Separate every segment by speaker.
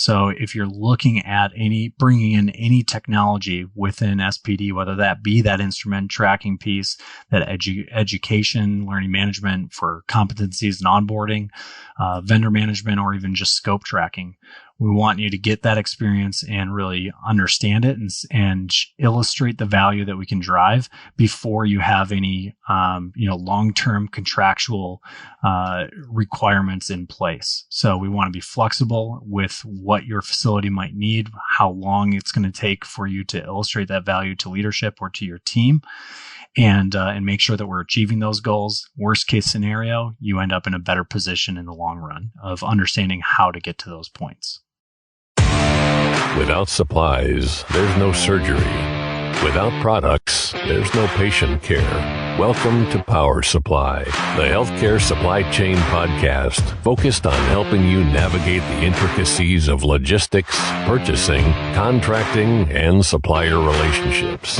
Speaker 1: So if you're looking at bringing in any technology within SPD, whether that be that instrument tracking piece, that education, learning management for competencies and onboarding, vendor management, or even just scope tracking, we want you to get that experience and really understand it and illustrate the value that we can drive before you have any, long-term contractual requirements in place. So we want to be flexible with what your facility might need, how long it's going to take for you to illustrate that value to leadership or to your team, and make sure that we're achieving those goals. Worst case scenario, you end up in a better position in the long run of understanding how to get to those points.
Speaker 2: Without supplies, there's no surgery. Without products, there's no patient care. Welcome to Power Supply, the healthcare supply chain podcast focused on helping you navigate the intricacies of logistics, purchasing, contracting, and supplier relationships.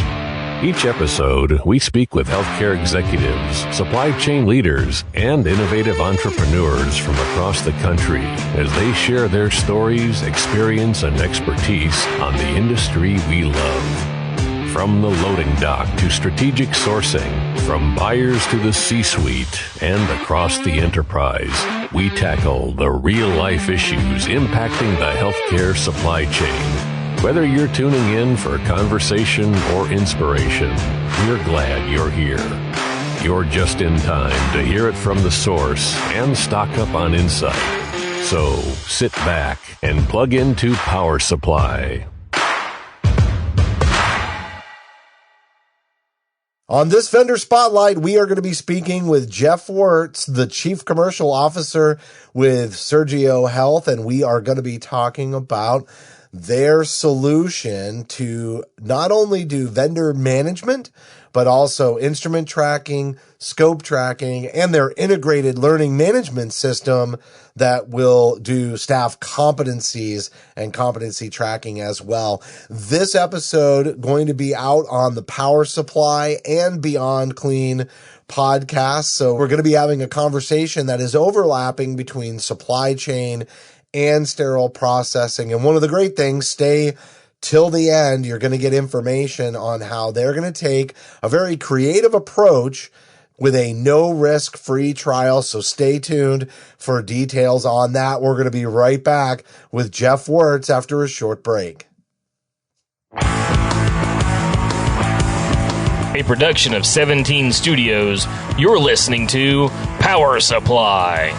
Speaker 2: Each episode, we speak with healthcare executives, supply chain leaders, and innovative entrepreneurs from across the country as they share their stories, experience, and expertise on the industry we love. From the loading dock to strategic sourcing, from buyers to the C-suite, and across the enterprise, we tackle the real-life issues impacting the healthcare supply chain. Whether you're tuning in for conversation or inspiration, we're glad you're here. You're just in time to hear it from the source and stock up on insight. So sit back and plug into Power Supply.
Speaker 3: On this Vendor Spotlight, we are going to be speaking with Jeff Wertz, the Chief Commercial Officer with Surgio Health, and we are going to be talking about their solution to not only do vendor management, but also instrument tracking, scope tracking, and their integrated learning management system that will do staff competencies and competency tracking as well. This episode going to be out on the Power Supply and Beyond Clean podcast. So we're going to be having a conversation that is overlapping between supply chain and sterile processing. And one of the great things, stay till the end. You're going to get information on how they're going to take a very creative approach with a no-risk free trial. So stay tuned for details on that. We're going to be right back with Jeff Wertz after a short break.
Speaker 4: A production of 17 Studios, you're listening to Power Supply.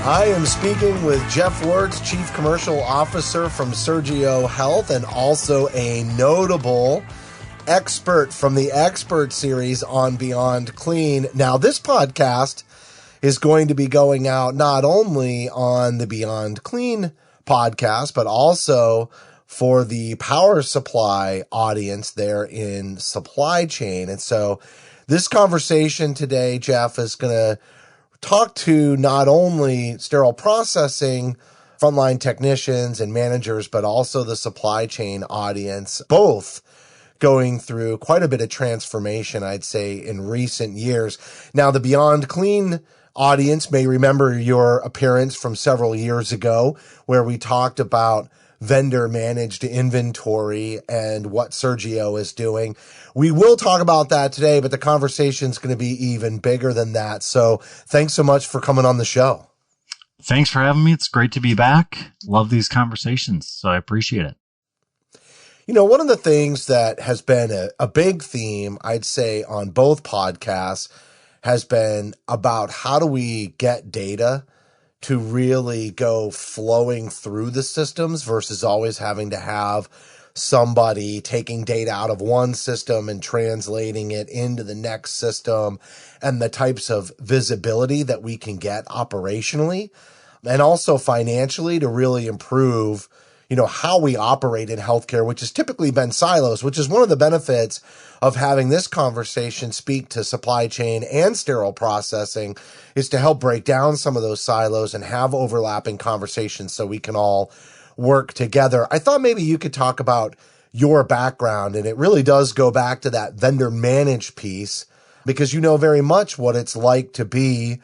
Speaker 3: I am speaking with Jeff Wertz, Chief Commercial Officer from Surgio Health, and also a notable expert from the Expert Series on Beyond Clean. Now, this podcast is going to be going out not only on the Beyond Clean podcast, but also for the Power Supply audience there in supply chain. And so this conversation today, Jeff, is going to talk to not only sterile processing frontline technicians and managers, but also the supply chain audience, both going through quite a bit of transformation, I'd say, in recent years. Now, the Beyond Clean audience may remember your appearance from several years ago, where we talked about vendor managed inventory and what Surgio is doing. We will talk about that today, but the conversation is going to be even bigger than that. So thanks so much for coming on the show.
Speaker 1: Thanks for having me. It's great to be back. Love these conversations, so I appreciate it.
Speaker 3: You know, one of the things that has been a big theme, I'd say, on both podcasts has been about how do we get data to really go flowing through the systems versus always having to have somebody taking data out of one system and translating it into the next system, and the types of visibility that we can get operationally and also financially to really improve, you know, how we operate in healthcare, which has typically been silos, which is one of the benefits of having this conversation speak to supply chain and sterile processing, is to help break down some of those silos and have overlapping conversations so we can all work together. I thought maybe you could talk about your background, and it really does go back to that vendor managed piece because you know very much what it's like to be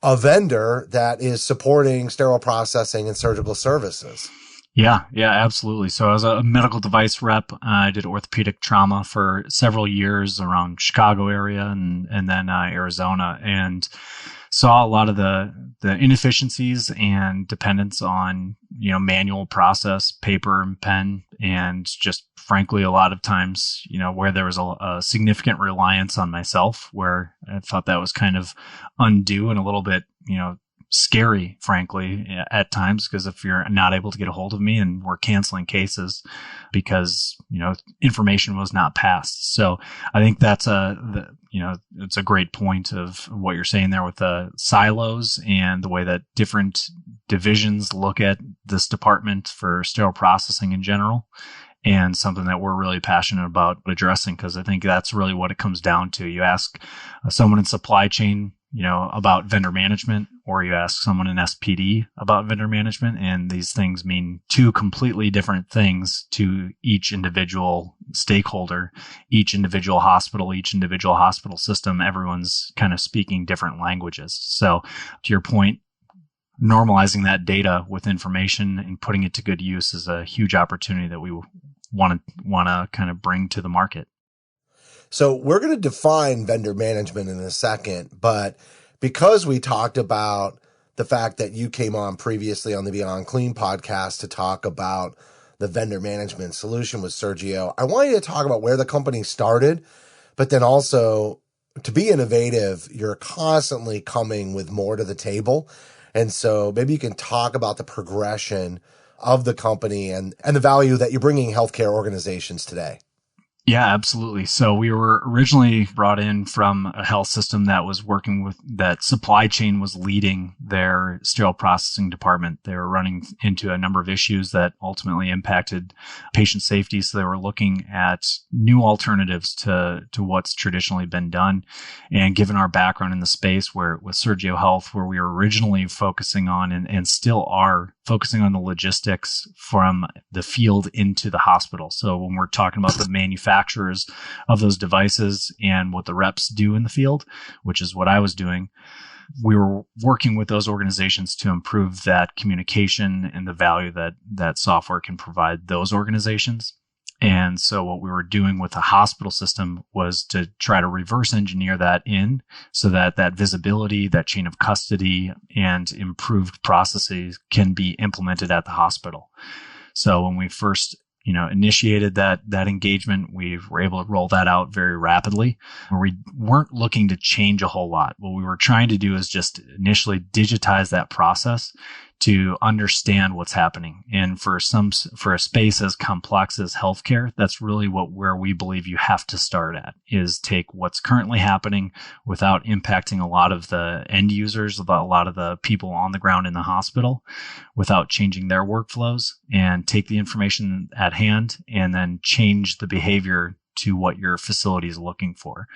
Speaker 3: a vendor that is supporting sterile processing and surgical services.
Speaker 1: Yeah, absolutely. So I was a medical device rep. I did orthopedic trauma for several years around Chicago area and then Arizona, and saw a lot of the inefficiencies and dependence on, manual process, paper and pen, and just frankly, a lot of times, where there was a significant reliance on myself, where I thought that was kind of undue and a little bit, scary, frankly, at times, because if you're not able to get a hold of me, and we're canceling cases because, information was not passed. So I think that's it's a great point of what you're saying there with the silos and the way that different divisions look at this department for sterile processing in general, and something that we're really passionate about addressing, because I think that's really what it comes down to. You ask someone in supply chain, about vendor management, or you ask someone in SPD about vendor management, and these things mean two completely different things to each individual stakeholder, each individual hospital system. Everyone's kind of speaking different languages. So to your point, normalizing that data with information and putting it to good use is a huge opportunity that we want to kind of bring to the market.
Speaker 3: So we're going to define vendor management in a second, but because we talked about the fact that you came on previously on the Beyond Clean podcast to talk about the vendor management solution with Surgio, I want you to talk about where the company started, but then also to be innovative, you're constantly coming with more to the table. And so maybe you can talk about the progression of the company and the value that you're bringing healthcare organizations today.
Speaker 1: Yeah, absolutely. So we were originally brought in from a health system that was working with that supply chain was leading their sterile processing department. They were running into a number of issues that ultimately impacted patient safety. So they were looking at new alternatives to what's traditionally been done. And given our background in the space where with Surgio Health, where we were originally focusing on and still are focusing on the logistics from the field into the hospital. So when we're talking about the manufacturers of those devices and what the reps do in the field, which is what I was doing, we were working with those organizations to improve that communication and the value that software can provide those organizations. And so what we were doing with the hospital system was to try to reverse engineer that in so that visibility, that chain of custody, and improved processes can be implemented at the hospital. So when we first initiated that engagement, we were able to roll that out very rapidly. We weren't looking to change a whole lot. What we were trying to do is just initially digitize that process to understand what's happening. And for a space as complex as healthcare, that's really where we believe you have to start at, is take what's currently happening without impacting a lot of the end users, a lot of the people on the ground in the hospital, without changing their workflows, and take the information at hand and then change the behavior to what your facility is looking for.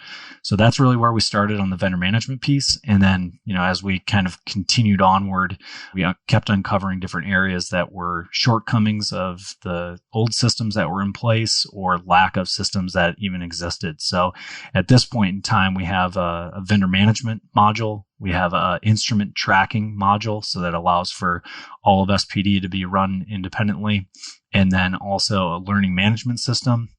Speaker 1: So that's really where we started on the vendor management piece. And then, as we kind of continued onward, we kept uncovering different areas that were shortcomings of the old systems that were in place or lack of systems that even existed. So at this point in time, we have a vendor management module. We have an instrument tracking module, so that allows for all of SPD to be run independently. And then also a learning management system.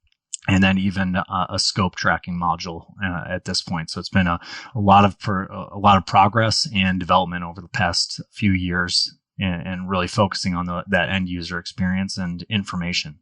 Speaker 1: And then even a scope tracking module at this point. So it's been a lot of progress and development over the past few years, and really focusing on that end user experience and information.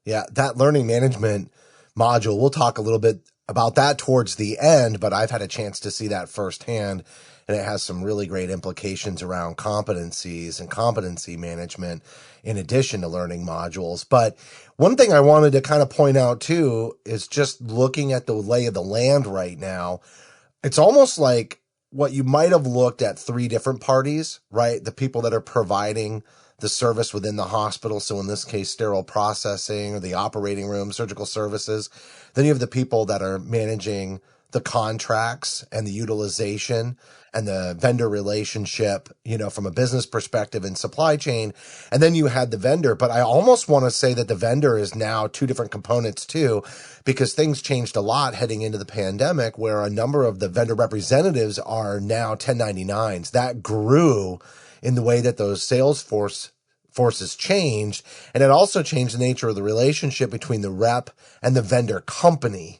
Speaker 3: Yeah, that learning management module, we'll talk a little bit about that towards the end, but I've had a chance to see that firsthand, and it has some really great implications around competencies and competency management in addition to learning modules. But one thing I wanted to kind of point out too is just looking at the lay of the land right now. It's almost like what you might have looked at three different parties, right? The people that are providing the service within the hospital. So in this case, sterile processing or the operating room, surgical services. Then you have the people that are managing the contracts and the utilization and the vendor relationship, from a business perspective and supply chain. And then you had the vendor, but I almost want to say that the vendor is now two different components too, because things changed a lot heading into the pandemic, where a number of the vendor representatives are now 1099s. That grew in the way that those sales forces changed. And it also changed the nature of the relationship between the rep and the vendor company.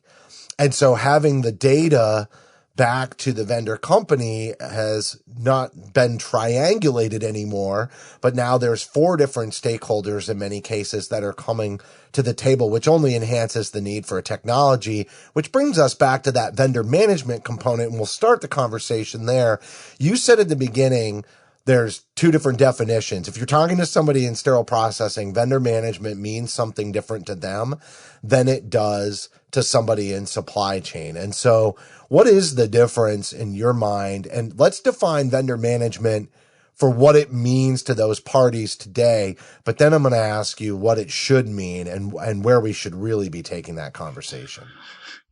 Speaker 3: And so having the data back to the vendor company has not been triangulated anymore, but now there's 4 different stakeholders in many cases that are coming to the table, which only enhances the need for a technology, which brings us back to that vendor management component. And we'll start the conversation there. You said at the beginning, there's 2 different definitions. If you're talking to somebody in sterile processing, vendor management means something different to them than it does to somebody in supply chain. And so what is the difference in your mind? And let's define vendor management for what it means to those parties today. But then I'm going to ask you what it should mean and where we should really be taking that conversation.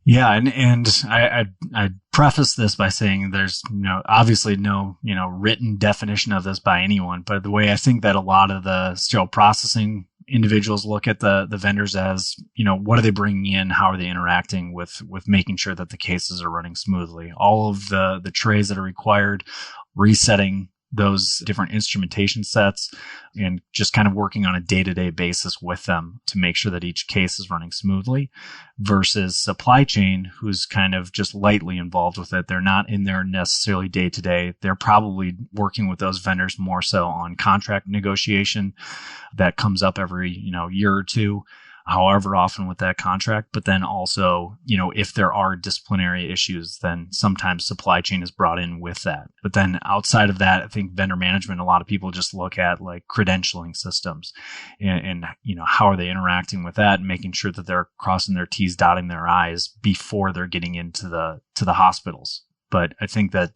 Speaker 1: Yeah, and I preface this by saying there's obviously no written definition of this by anyone, but the way I think that a lot of the sterile processing individuals look at the vendors as, what are they bringing in? How are they interacting with making sure that the cases are running smoothly? All of the trays that are required, resetting those different instrumentation sets, and just kind of working on a day-to-day basis with them to make sure that each case is running smoothly, versus supply chain, who's kind of just lightly involved with it. They're not in there necessarily day-to-day. They're probably working with those vendors more so on contract negotiation that comes up every, year or two, however often with that contract. But then also, if there are disciplinary issues, then sometimes supply chain is brought in with that. But then outside of that, I think vendor management, a lot of people just look at like credentialing systems and how are they interacting with that and making sure that they're crossing their T's, dotting their I's before they're getting into the hospitals. But I think that,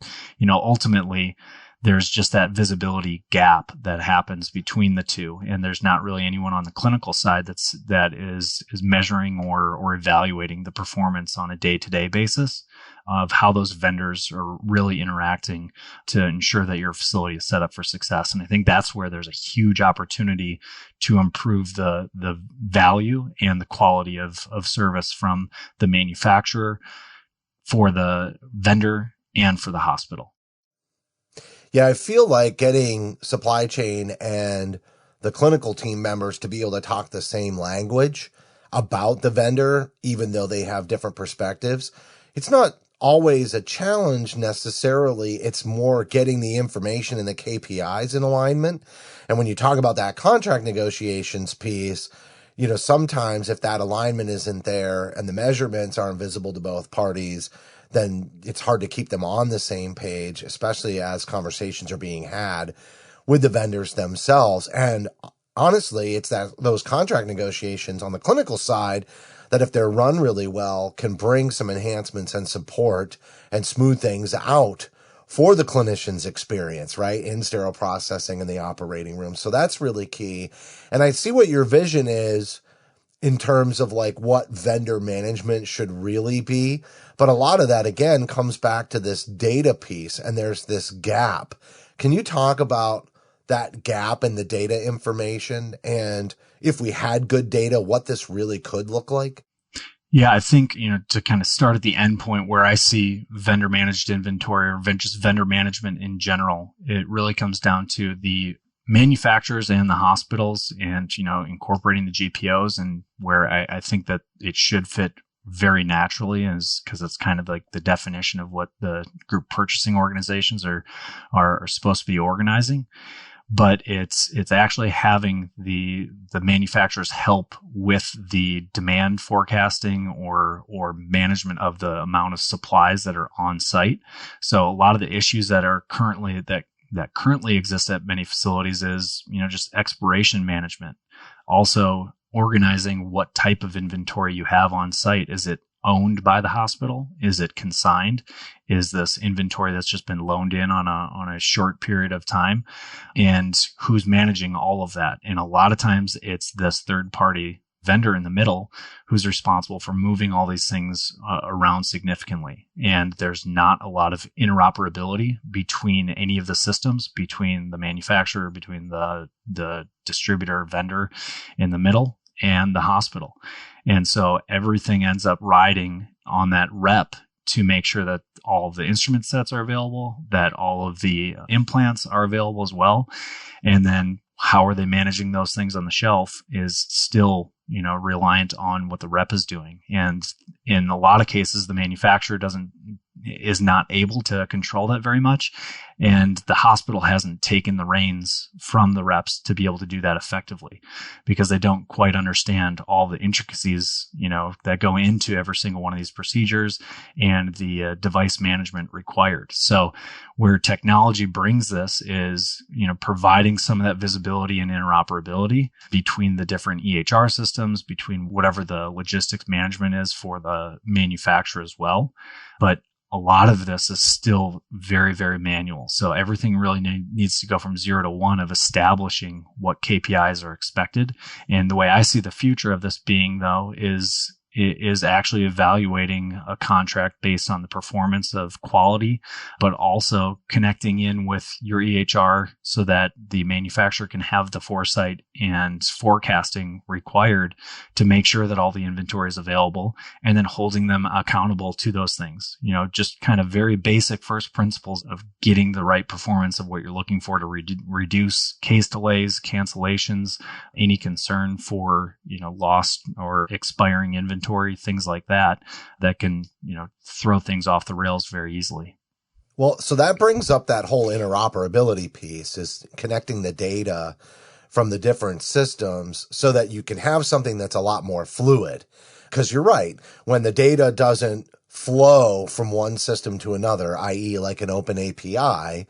Speaker 1: ultimately, there's just that visibility gap that happens between the two. And there's not really anyone on the clinical side that is measuring or evaluating the performance on a day-to-day basis of how those vendors are really interacting to ensure that your facility is set up for success. And I think that's where there's a huge opportunity to improve the value and the quality of service from the manufacturer, for the vendor, and for the hospital.
Speaker 3: Yeah, I feel like getting supply chain and the clinical team members to be able to talk the same language about the vendor, even though they have different perspectives, it's not always a challenge necessarily. It's more getting the information and the KPIs in alignment. And when you talk about that contract negotiations piece, sometimes if that alignment isn't there and the measurements aren't visible to both parties, then it's hard to keep them on the same page, especially as conversations are being had with the vendors themselves. And honestly, it's those contract negotiations on the clinical side that, if they're run really well, can bring some enhancements and support and smooth things out for the clinician's experience, right, in sterile processing in the operating room. So that's really key. And I see what your vision is in terms of like what vendor management should really be. But a lot of that, again, comes back to this data piece, and there's this gap. Can you talk about that gap in the data information, and if we had good data, what this really could look like?
Speaker 1: Yeah, I think, to kind of start at the end point where I see vendor managed inventory or just vendor management in general, it really comes down to the manufacturers and the hospitals and, incorporating the GPOs, and where I think that it should fit very naturally is because it's kind of like the definition of what the group purchasing organizations are supposed to be organizing. But it's actually having the manufacturers help with the demand forecasting or management of the amount of supplies that are on site. So a lot of the issues that are currently exist at many facilities is, just expiration management. Also organizing what type of inventory you have on site. Is it owned by the hospital? Is it consigned? Is this inventory that's just been loaned in on a short period of time? And who's managing all of that? And a lot of times it's this third party vendor in the middle who's responsible for moving all these things around significantly. And there's not a lot of interoperability between any of the systems, between the manufacturer, between the distributor vendor in the middle and the hospital. And so everything ends up riding on that rep to make sure that all of the instrument sets are available, that all of the implants are available as well. And then how are they managing those things on the shelf is still, reliant on what the rep is doing. And in a lot of cases, the manufacturer is not able to control that very much. And the hospital hasn't taken the reins from the reps to be able to do that effectively because they don't quite understand all the intricacies, that go into every single one of these procedures and the device management required. So where technology brings this is, providing some of that visibility and interoperability between the different EHR systems, between whatever the logistics management is for the manufacturer as well. But a lot of this is still very, very manual. So everything really needs to go from 0 to 1 of establishing what KPIs are expected. And the way I see the future of this being, though, is actually evaluating a contract based on the performance of quality, but also connecting in with your EHR so that the manufacturer can have the foresight and forecasting required to make sure that all the inventory is available, and then holding them accountable to those things. Just kind of very basic first principles of getting the right performance of what you're looking for to reduce case delays, cancellations, any concern for, lost or expiring inventory, things like that can, throw things off the rails very easily.
Speaker 3: Well, so that brings up that whole interoperability piece, is connecting the data from the different systems so that you can have something that's a lot more fluid. Because you're right, when the data doesn't flow from one system to another, i.e. like an open API,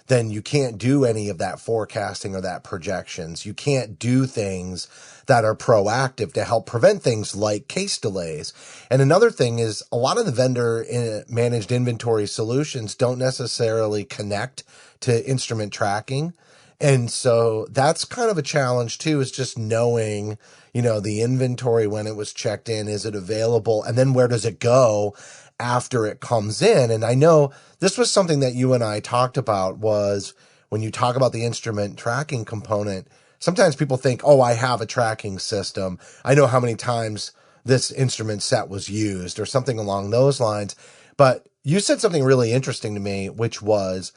Speaker 3: then you can't do any of that forecasting or that projections. You can't do things that are proactive to help prevent things like case delays. And another thing is a lot of the vendor managed inventory solutions don't necessarily connect to instrument tracking. And so that's kind of a challenge too, is just knowing, the inventory when it was checked in, is it available? And then where does it go after it comes in? And I know this was something that you and I talked about, was when you talk about the instrument tracking component, sometimes people think, oh, I have a tracking system. I know how many times this instrument set was used or something along those lines. But you said something really interesting to me, which was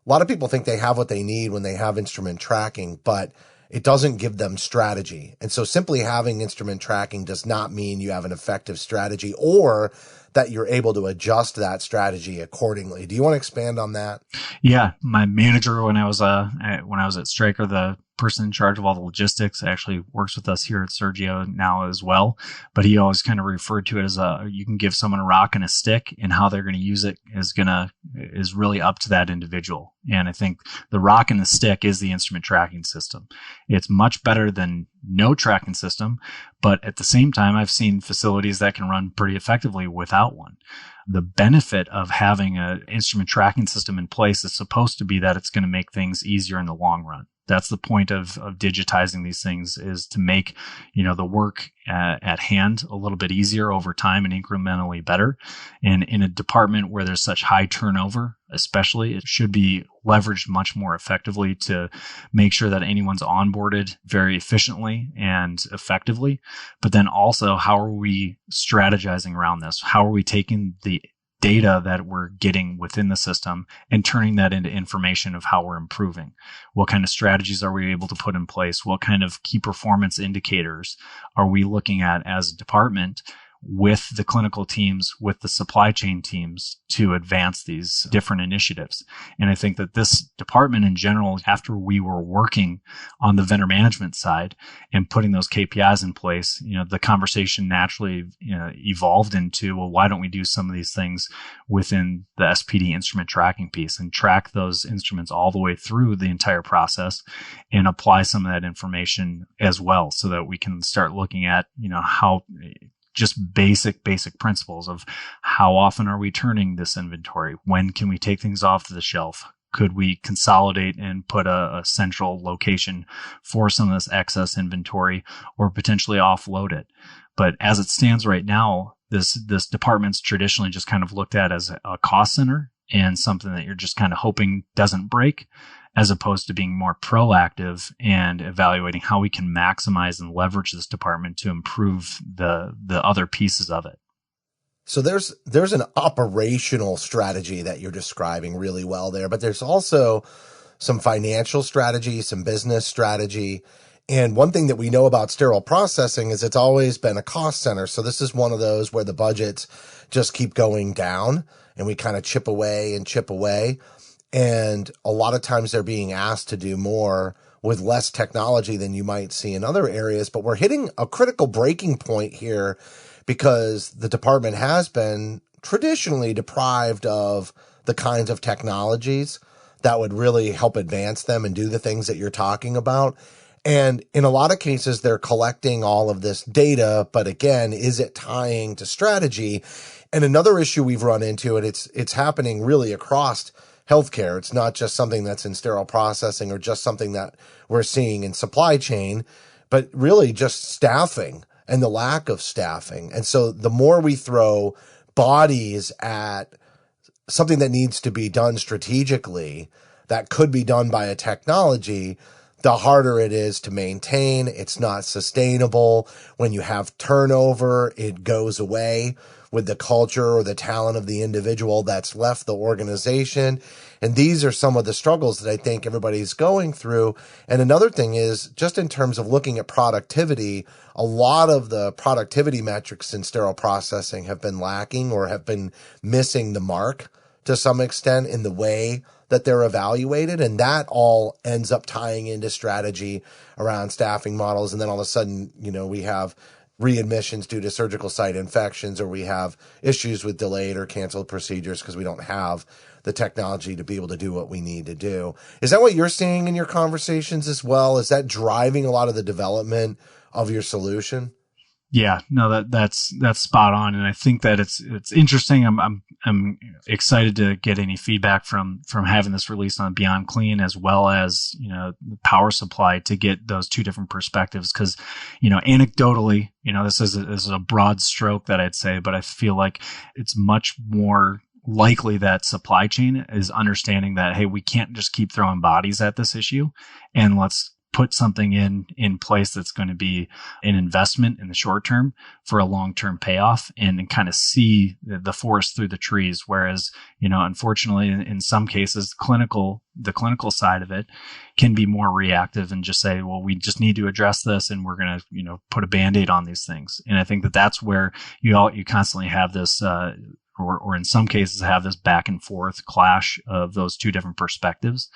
Speaker 3: a lot of people think they have what they need when they have instrument tracking, but it doesn't give them strategy. And so simply having instrument tracking does not mean you have an effective strategy or that you're able to adjust that strategy accordingly. Do you want to expand on that?
Speaker 1: Yeah, my manager when I was at Stryker, the person in charge of all the logistics, actually works with us here at Surgio now as well. But he always kind of referred to it as you can give someone a rock and a stick, and how they're going to use it is really up to that individual. And I think the rock and the stick is the instrument tracking system. It's much better than no tracking system, but at the same time, I've seen facilities that can run pretty effectively without one. The benefit of having an instrument tracking system in place is supposed to be that it's going to make things easier in the long run. That's the point of digitizing these things, is to make, the work at hand a little bit easier over time and incrementally better. And in a department where there's such high turnover, especially, it should be leveraged much more effectively to make sure that anyone's onboarded very efficiently and effectively. But then also, how are we strategizing around this? How are we taking the data that we're getting within the system and turning that into information of how we're improving? What kind of strategies are we able to put in place? What kind of key performance indicators are we looking at as a department with the clinical teams, with the supply chain teams, to advance these different initiatives? And I think that this department in general, after we were working on the vendor management side and putting those KPIs in place, the conversation naturally evolved into, well, why don't we do some of these things within the SPD instrument tracking piece and track those instruments all the way through the entire process and apply some of that information as well, so that we can start looking at, how just basic principles of how often are we turning this inventory? When can we take things off the shelf? could we consolidate and put a central location for some of this excess inventory, or potentially offload it? But as it stands right now, this department's traditionally just kind of looked at as a cost center and something that you're just kind of hoping doesn't break, as opposed to being more proactive and evaluating how we can maximize and leverage this department to improve the other pieces of it.
Speaker 3: So there's an operational strategy that you're describing really well there, but there's also some financial strategy, some business strategy. And one thing that we know about sterile processing is it's always been a cost center. So this is one of those where the budgets just keep going down and we kind of chip away and chip away. And a lot of times they're being asked to do more with less technology than you might see in other areas. But we're hitting a critical breaking point here, because the department has been traditionally deprived of the kinds of technologies that would really help advance them and do the things that you're talking about. And in a lot of cases, they're collecting all of this data, but again, is it tying to strategy? And another issue we've run into, and it's happening really across healthcare. It's not just something that's in sterile processing or just something that we're seeing in supply chain, but really just staffing and the lack of staffing. And so the more we throw bodies at something that needs to be done strategically, that could be done by a technology, the harder it is to maintain. It's not sustainable. When you have turnover, it goes away with the culture or the talent of the individual that's left the organization. And these are some of the struggles that I think everybody's going through. And another thing is, just in terms of looking at productivity, a lot of the productivity metrics in sterile processing have been lacking or have been missing the mark to some extent in the way that they're evaluated. And that all ends up tying into strategy around staffing models. And then all of a sudden, we have readmissions due to surgical site infections, or we have issues with delayed or canceled procedures because we don't have the technology to be able to do what we need to do. Is that what you're seeing in your conversations as well? Is that driving a lot of the development of your solution?
Speaker 1: Yeah, no, that's spot on. And I think that it's interesting. I'm excited to get any feedback from having this release on Beyond Clean, as well as, the power supply, to get those two different perspectives. Cause, anecdotally, this is a broad stroke that I'd say, but I feel like it's much more likely that supply chain is understanding that, hey, we can't just keep throwing bodies at this issue, and let's put something in place that's going to be an investment in the short term for a long-term payoff, and kind of see the forest through the trees. Whereas, unfortunately, in some cases, the clinical side of it can be more reactive and just say, well, we just need to address this, and we're going to, put a Band-Aid on these things. And I think that that's where you constantly have this, or in some cases have this back and forth clash of those two different perspectives.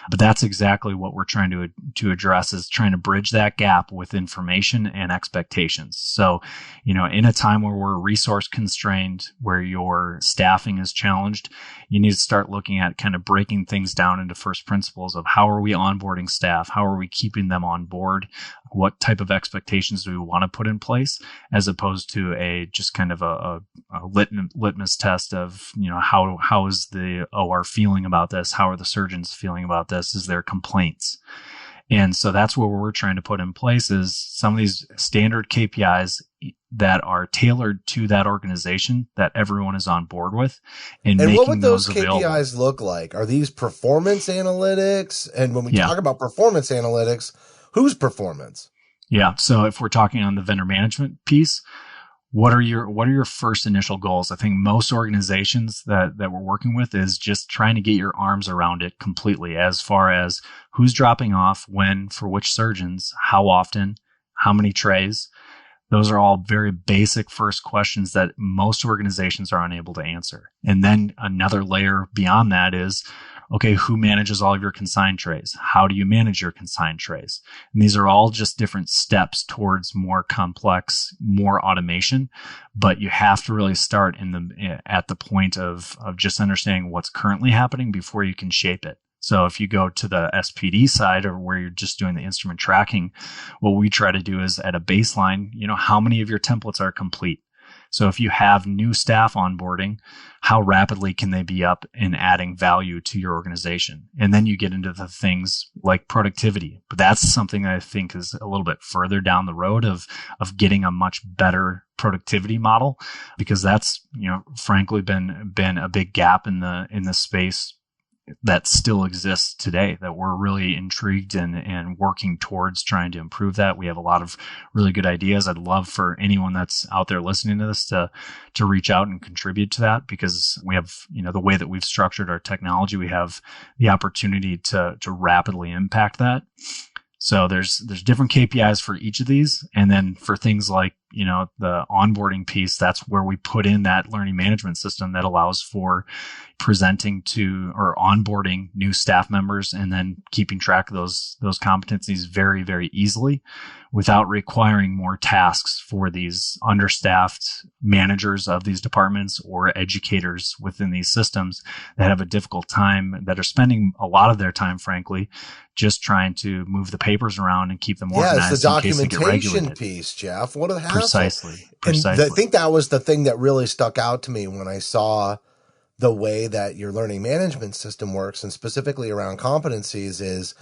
Speaker 1: But that's exactly what we're trying to address, is trying to bridge that gap with information and expectations. So, in a time where we're resource constrained, where your staffing is challenged, you need to start looking at kind of breaking things down into first principles of how are we onboarding staff? How are we keeping them on board? What type of expectations do we want to put in place, as opposed to just kind of a litmus test of, how is the OR feeling about this? How are the surgeons feeling about this? Is there complaints? And so that's what we're trying to put in place, is some of these standard KPIs that are tailored to that organization that everyone is on board with. And
Speaker 3: what would those
Speaker 1: available.
Speaker 3: KPIs look like? Are these performance analytics? And when we talk about performance analytics, whose performance?
Speaker 1: Yeah. So if we're talking on the vendor management piece, what are your first initial goals? I think most organizations that we're working with is just trying to get your arms around it completely, as far as who's dropping off, when, for which surgeons, how often, how many trays. Those are all very basic first questions that most organizations are unable to answer. And then another layer beyond that is, okay, who manages all of your consigned trays? How do you manage your consigned trays? And these are all just different steps towards more complex, more automation. But you have to really start at the point of just understanding what's currently happening before you can shape it. So if you go to the SPD side, or where you're just doing the instrument tracking, what we try to do is, at a baseline, how many of your templates are complete? So if you have new staff onboarding, how rapidly can they be up and adding value to your organization? And then you get into the things like productivity. But that's something that I think is a little bit further down the road of getting a much better productivity model, because that's, frankly been a big gap in the space that still exists today, that we're really intrigued and working towards trying to improve that. We have a lot of really good ideas. I'd love for anyone that's out there listening to this to reach out and contribute to that, because we have, the way that we've structured our technology, we have the opportunity to rapidly impact that. So there's different KPIs for each of these. And then for things like, the onboarding piece, that's where we put in that learning management system that allows for presenting to or onboarding new staff members and then keeping track of those competencies very, very easily without requiring more tasks for these understaffed managers of these departments or educators within these systems that have a difficult time, that are spending a lot of their time, frankly, just trying to move the papers around and keep them organized.
Speaker 3: Yeah, it's the
Speaker 1: in case they get
Speaker 3: documentation
Speaker 1: regulated.
Speaker 3: piece, Jeff. What a hassle.
Speaker 1: Precisely.
Speaker 3: And I think that was the thing that really stuck out to me when I saw the way that your learning management system works, and specifically around competencies, is,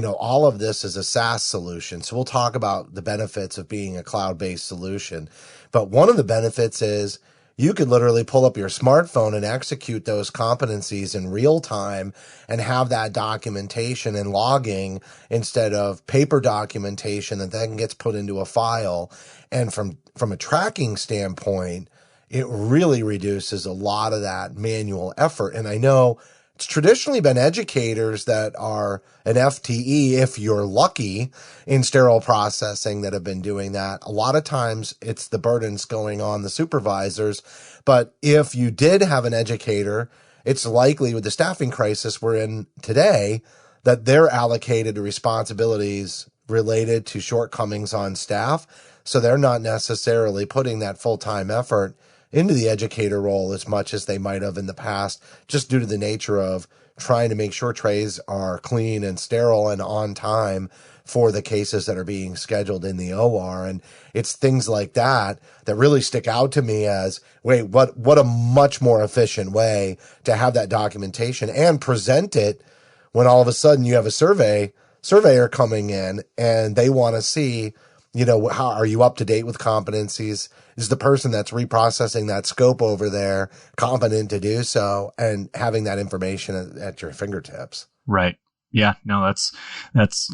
Speaker 3: all of this is a SaaS solution. So we'll talk about the benefits of being a cloud-based solution. But one of the benefits is you could literally pull up your smartphone and execute those competencies in real time and have that documentation and logging instead of paper documentation that then gets put into a file. And from a tracking standpoint, it really reduces a lot of that manual effort. And I know it's traditionally been educators that are an FTE, if you're lucky, in sterile processing that have been doing that. A lot of times it's the burdens going on the supervisors. But if you did have an educator, it's likely with the staffing crisis we're in today that they're allocated to responsibilities related to shortcomings on staff. So they're not necessarily putting that full-time effort into the educator role as much as they might have in the past, just due to the nature of trying to make sure trays are clean and sterile and on time for the cases that are being scheduled in the OR. And it's things like that that really stick out to me as, wait, what a much more efficient way to have that documentation and present it when all of a sudden you have a surveyor coming in and they want to see, how are you up to date with competencies? Is the person that's reprocessing that scope over there competent to do so, and having that information at your fingertips?
Speaker 1: Right. Yeah. No, that's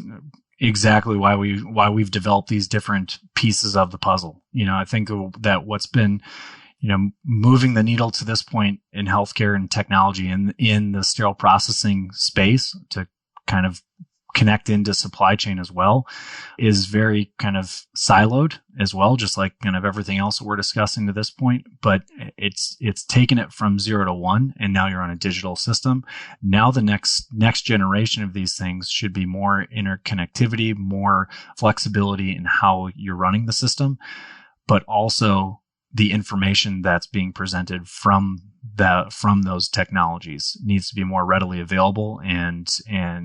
Speaker 1: exactly why we've developed these different pieces of the puzzle. I think that what's been, moving the needle to this point in healthcare and technology in the sterile processing space to kind of connect into supply chain as well is very kind of siloed as well, just like kind of everything else that we're discussing to this point. But it's taken it from 0 to 1, and now you're on a digital system. Now the next generation of these things should be more interconnectivity, more flexibility in how you're running the system, but also the information that's being presented from those technologies needs to be more readily available and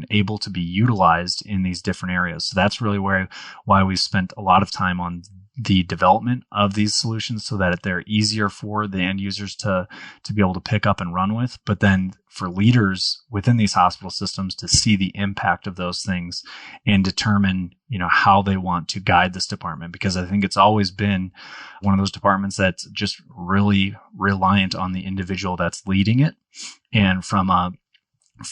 Speaker 1: able to be utilized in these different areas. So that's really why we spent a lot of time on the development of these solutions, so that they're easier for the end users to be able to pick up and run with, but then for leaders within these hospital systems to see the impact of those things and determine, how they want to guide this department. Because I think it's always been one of those departments that's just really reliant on the individual that's leading it. And from a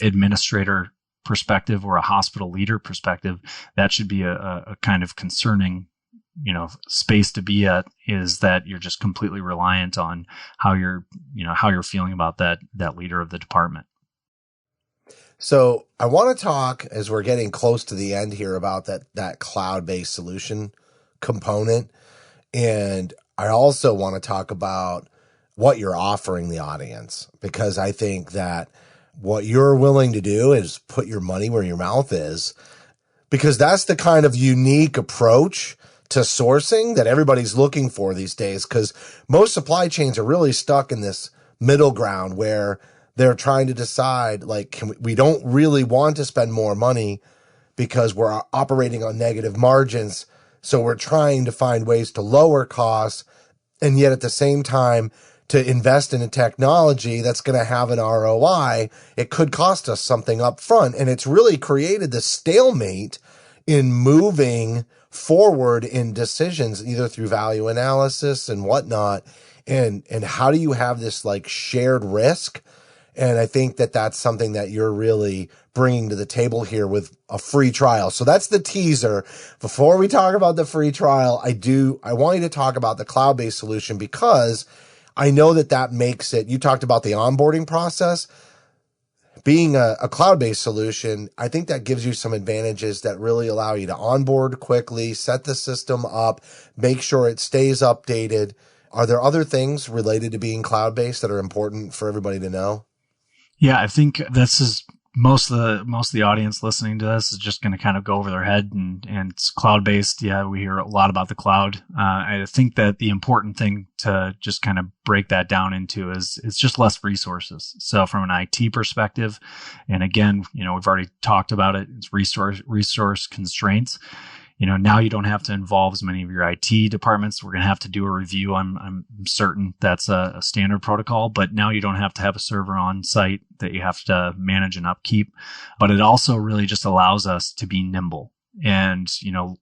Speaker 1: administrator perspective or a hospital leader perspective, that should be a kind of concerning space to be at, is that you're just completely reliant on how you're feeling about that leader of the department.
Speaker 3: So I want to talk, as we're getting close to the end here, about that cloud-based solution component. And I also want to talk about what you're offering the audience, because I think that what you're willing to do is put your money where your mouth is, because that's the kind of unique approach to sourcing that everybody's looking for these days. Because most supply chains are really stuck in this middle ground where they're trying to decide, like, we don't really want to spend more money because we're operating on negative margins. So we're trying to find ways to lower costs And yet at the same time, to invest in a technology that's going to have an ROI, it could cost us something up front. And it's really created this stalemate in moving forward in decisions, either through value analysis and whatnot. And how do you have this like shared risk? And I think that that's something that you're really bringing to the table here with a free trial. So that's the teaser. Before we talk about the free trial, I want you to talk about the cloud-based solution, because I know that makes it, you talked about the onboarding process. Being a cloud-based solution, I think that gives you some advantages that really allow you to onboard quickly, set the system up, make sure it stays updated. Are there other things related to being cloud-based that are important for everybody to know?
Speaker 1: Yeah, I think this is most of the audience listening to this is just going to kind of go over their head, and it's cloud-based. Yeah, we hear a lot about the cloud. I think that the important thing to just kind of break that down into is it's just less resources. So from an IT perspective, and again, we've already talked about it, it's resource constraints. Now you don't have to involve as many of your IT departments. We're going to have to do a review. I'm certain that's a standard protocol, but now you don't have to have a server on site that you have to manage and upkeep. But it also really just allows us to be nimble. And,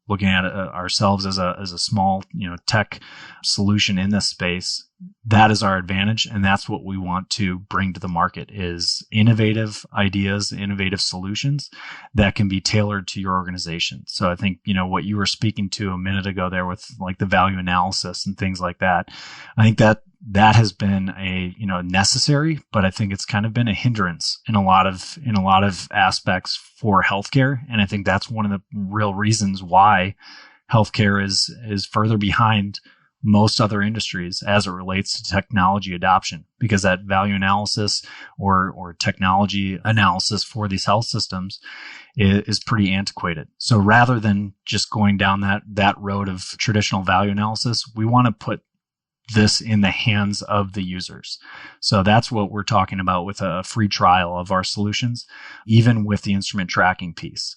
Speaker 1: looking at ourselves as a small, tech solution in this space, that is our advantage. And that's what we want to bring to the market is innovative ideas, innovative solutions that can be tailored to your organization. So I think, what you were speaking to a minute ago there with like the value analysis and things like that, I think that has been a, necessary, but I think it's kind of been a hindrance in a lot of aspects for healthcare. And I think that's one of the real reasons why healthcare is further behind most other industries as it relates to technology adoption, because that value analysis or technology analysis for these health systems is pretty antiquated. So rather than just going down that road of traditional value analysis, we want to put this in the hands of the users. So that's what we're talking about with a free trial of our solutions, even with the instrument tracking piece.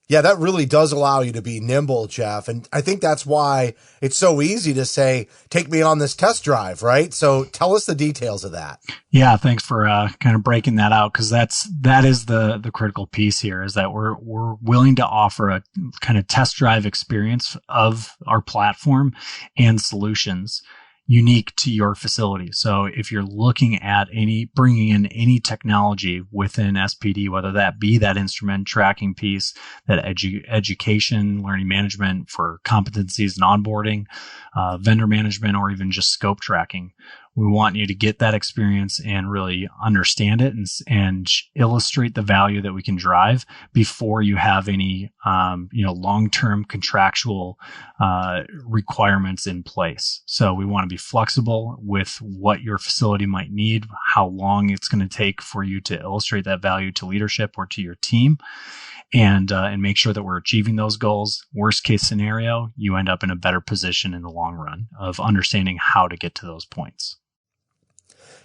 Speaker 3: Yeah, that really does allow you to be nimble, Jeff. And I think that's why it's so easy to say, take me on this test drive, right? So tell us the details of that.
Speaker 1: Yeah, thanks for kind of breaking that out, because that is the critical piece here, is that we're willing to offer a kind of test drive experience of our platform and solutions unique to your facility. So if you're looking at bringing in any technology within SPD, whether that be that instrument tracking piece, that education, learning management for competencies and onboarding, vendor management, or even just scope tracking, we want you to get that experience and really understand it and illustrate the value that we can drive before you have any, long-term contractual requirements in place. So we want to be flexible with what your facility might need, how long it's going to take for you to illustrate that value to leadership or to your team, and make sure that we're achieving those goals. Worst case scenario, you end up in a better position in the long run of understanding how to get to those points.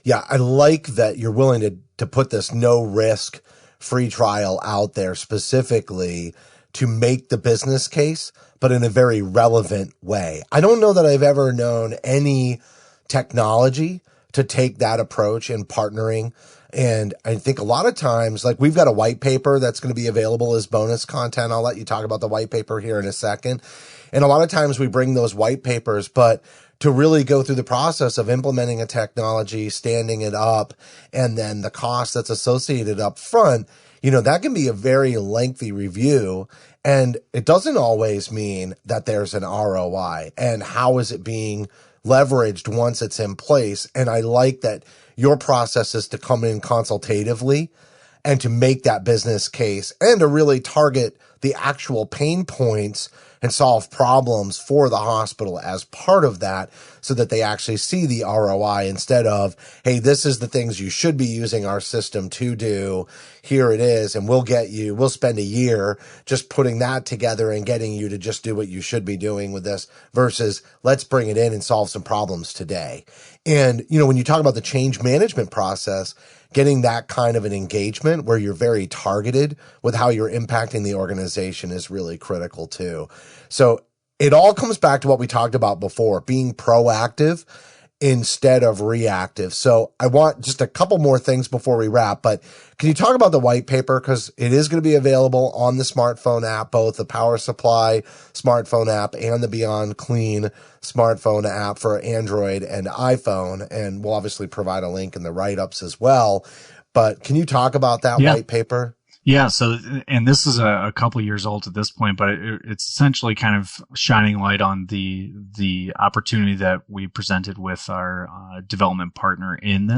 Speaker 3: Yeah, I like that you're willing to put this no risk free trial out there specifically to make the business case, but in a very relevant way. I don't know that I've ever known any technology to take that approach in partnering. And I think a lot of times, like we've got a white paper that's going to be available as bonus content. I'll let you talk about the white paper here in a second. And a lot of times we bring those white papers, but to really go through the process of implementing a technology, standing it up, and then the cost that's associated up front, that can be a very lengthy review. And it doesn't always mean that there's an ROI. And how is it being leveraged once it's in place? And I like that your process is to come in consultatively and to make that business case and to really target the actual pain points and solve problems for the hospital as part of that, so that they actually see the ROI instead of, hey, this is the things you should be using our system to do. Here it is. And we'll spend a year just putting that together and getting you to just do what you should be doing with this, versus let's bring it in and solve some problems today. And, when you talk about the change management process, getting that kind of an engagement where you're very targeted with how you're impacting the organization is really critical too. So it all comes back to what we talked about before, being proactive instead of reactive. So I want just a couple more things before we wrap, but can you talk about the white paper? Because it is going to be available on the smartphone app, both the Power Supply smartphone app and the Beyond Clean smartphone app for Android and iPhone. And we'll obviously provide a link in the write-ups as well. But can you talk about that white paper?
Speaker 1: Yeah. So, and this is a couple of years old at this point, but it's essentially kind of shining light on the opportunity that we presented with our development partner in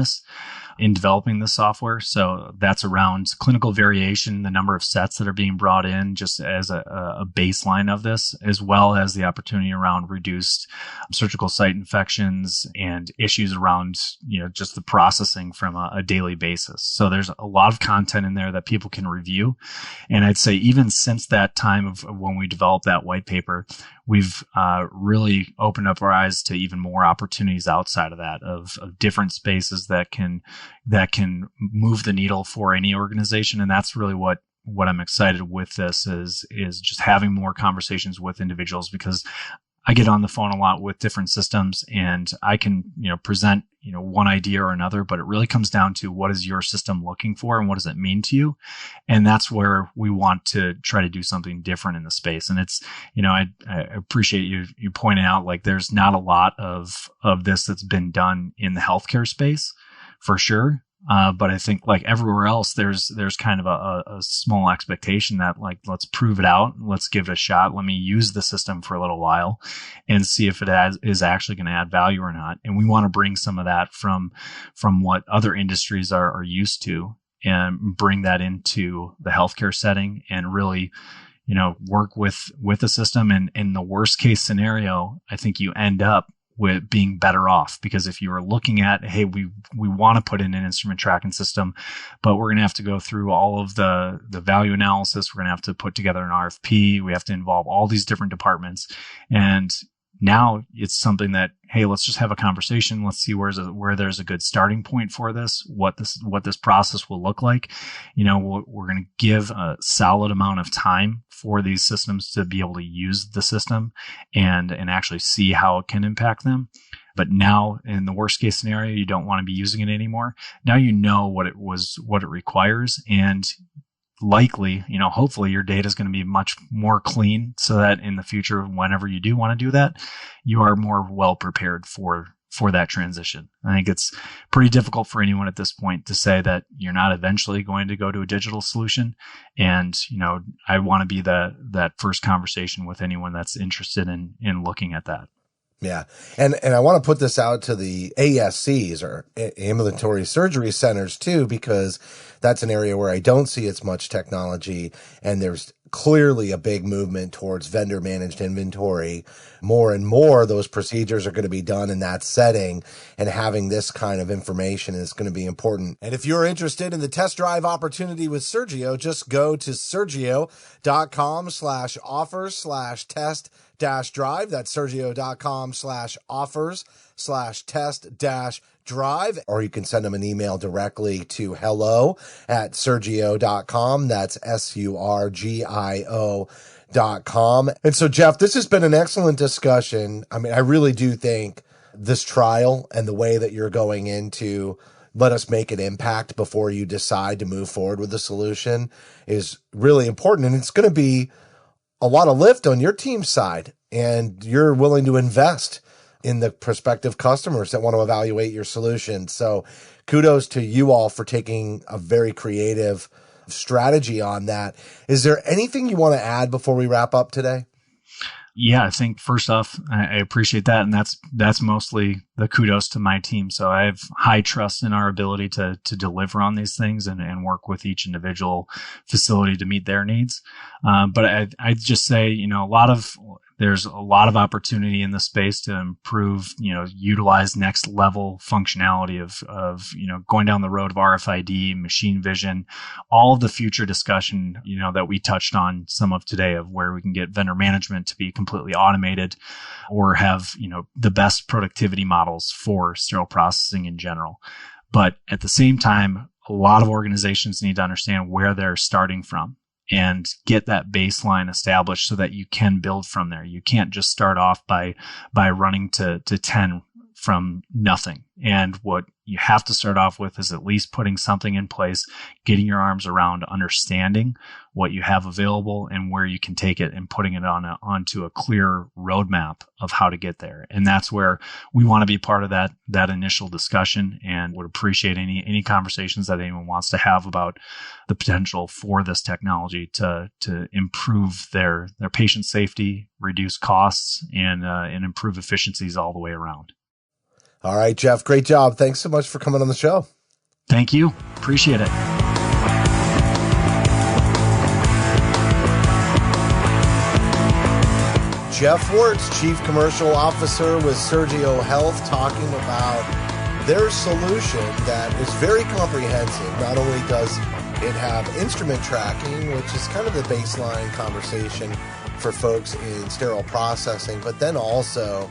Speaker 1: developing this software. So that's around clinical variation, the number of sets that are being brought in just as a baseline of this, as well as the opportunity around reduced surgical site infections and issues around, just the processing from a daily basis. So there's a lot of content in there that people can review. And I'd say even since that time of when we developed that white paper, we've really opened up our eyes to even more opportunities outside of that, of different spaces that can move the needle for any organization. And that's really what I'm excited with this is just having more conversations with individuals, because I get on the phone a lot with different systems and I can, present, one idea or another, but it really comes down to what is your system looking for and what does it mean to you? And that's where we want to try to do something different in the space. And it's, I appreciate you pointing out, like, there's not a lot of this that's been done in the healthcare space for sure. But I think, like everywhere else, there's kind of a small expectation that, like, let's prove it out. Let's give it a shot. Let me use the system for a little while and see if it is actually going to add value or not. And we want to bring some of that from what other industries are used to and bring that into the healthcare setting and really, work with the system. And in the worst case scenario, I think you end up with being better off, because if you are looking at, hey, we want to put in an instrument tracking system, but we're going to have to go through all of the value analysis. We're going to have to put together an RFP. We have to involve all these different departments. And now it's something that, hey, let's just have a conversation. Let's see where there's a good starting point for this, what this process will look like. We're going to give a solid amount of time for these systems to be able to use the system and actually see how it can impact them. But now, in the worst case scenario, you don't want to be using it anymore. Now you know what it requires, and likely, hopefully your data is going to be much more clean so that in the future, whenever you do want to do that, you are more well prepared for that transition. I think it's pretty difficult for anyone at this point to say that you're not eventually going to go to a digital solution. And, I want to be that first conversation with anyone that's interested in looking at that.
Speaker 3: Yeah. And I want to put this out to the ASCs, or ambulatory surgery centers too, because that's an area where I don't see as much technology. And there's clearly a big movement towards vendor managed inventory. More and more, those procedures are going to be done in that setting, and having this kind of information is going to be important. And if you're interested in the test drive opportunity with Surgio, just go to surgio.com/offers/test-drive. That's surgio.com/offers/test-drive, or you can send them an email directly to hello@surgio.com. That's SURGIO.com. And so, Jeff, this has been an excellent discussion. I mean, I really do think this trial and the way that you're going into let us make an impact before you decide to move forward with the solution is really important. And it's going to be a lot of lift on your team's side, and you're willing to invest in the prospective customers that want to evaluate your solution. So kudos to you all for taking a very creative strategy on that. Is there anything you want to add before we wrap up today?
Speaker 1: Yeah, I think first off, I appreciate that. And that's mostly the kudos to my team. So I have high trust in our ability to deliver on these things and work with each individual facility to meet their needs. But I'd just say, there's a lot of opportunity in the space to improve, utilize next level functionality of going down the road of RFID, machine vision, all of the future discussion, that we touched on some of today, of where we can get vendor management to be completely automated, or have, the best productivity models for sterile processing in general. But at the same time, a lot of organizations need to understand where they're starting from. and get that baseline established so that you can build from there. You can't just start off by running to 10 from nothing. And what you have to start off with is at least putting something in place, getting your arms around understanding what you have available and where you can take it, and putting it onto a clear roadmap of how to get there. And that's where we want to be part of that initial discussion, and would appreciate any conversations that anyone wants to have about the potential for this technology to improve their patient safety, reduce costs, and improve efficiencies all the way around.
Speaker 3: All right, Jeff, great job. Thanks so much for coming on the show.
Speaker 1: Thank you. Appreciate it.
Speaker 3: Jeff Wertz, Chief Commercial Officer with Surgio Health, talking about their solution that is very comprehensive. Not only does it have instrument tracking, which is kind of the baseline conversation for folks in sterile processing, but then also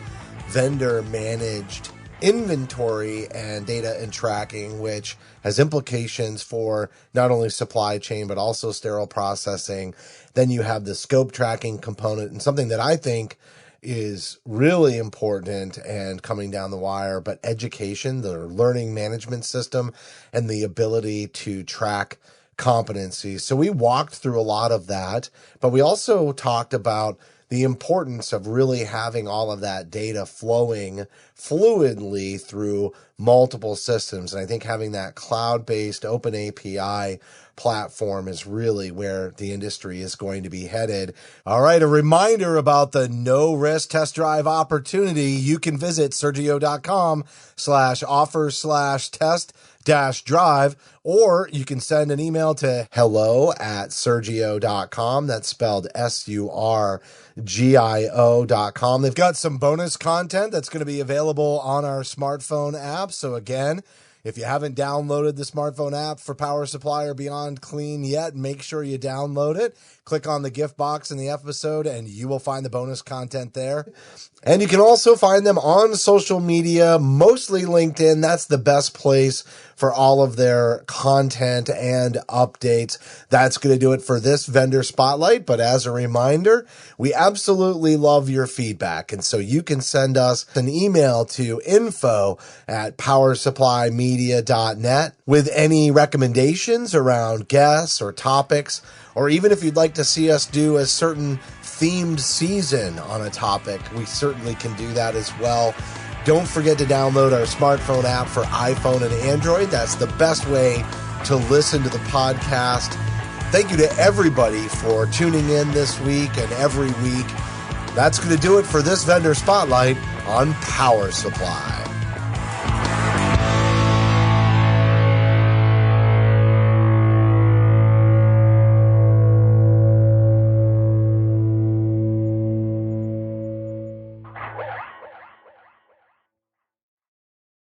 Speaker 3: vendor managed inventory and data and tracking, which has implications for not only supply chain, but also sterile processing. Then you have the scope tracking component, and something that I think is really important and coming down the wire, but education, the learning management system, and the ability to track competencies. So we walked through a lot of that, but we also talked about the importance of really having all of that data flowing fluidly through multiple systems. And I think having that cloud-based open API platform is really where the industry is going to be headed. All right, a reminder about the no-risk test drive opportunity. You can visit surgio.com/offer/test-drive, or you can send an email to hello@surgio.com. That's spelled SURGIO.com. They've got some bonus content that's going to be available on our smartphone app. So again, if you haven't downloaded the smartphone app for Power Supply or Beyond Clean yet, make sure you download it. Click on the gift box in the episode and you will find the bonus content there. And you can also find them on social media, mostly LinkedIn. That's the best place for all of their content and updates. That's going to do it for this vendor spotlight. But as a reminder, we absolutely love your feedback. And so you can send us an email to info@powersupplymedia.net with any recommendations around guests or topics, or even if you'd like to see us do a certain themed season on a topic, we certainly can do that as well. Don't forget to download our smartphone app for iPhone and Android. That's the best way to listen to the podcast. Thank you to everybody for tuning in this week and every week. That's going to do it for this vendor spotlight on Power Supply.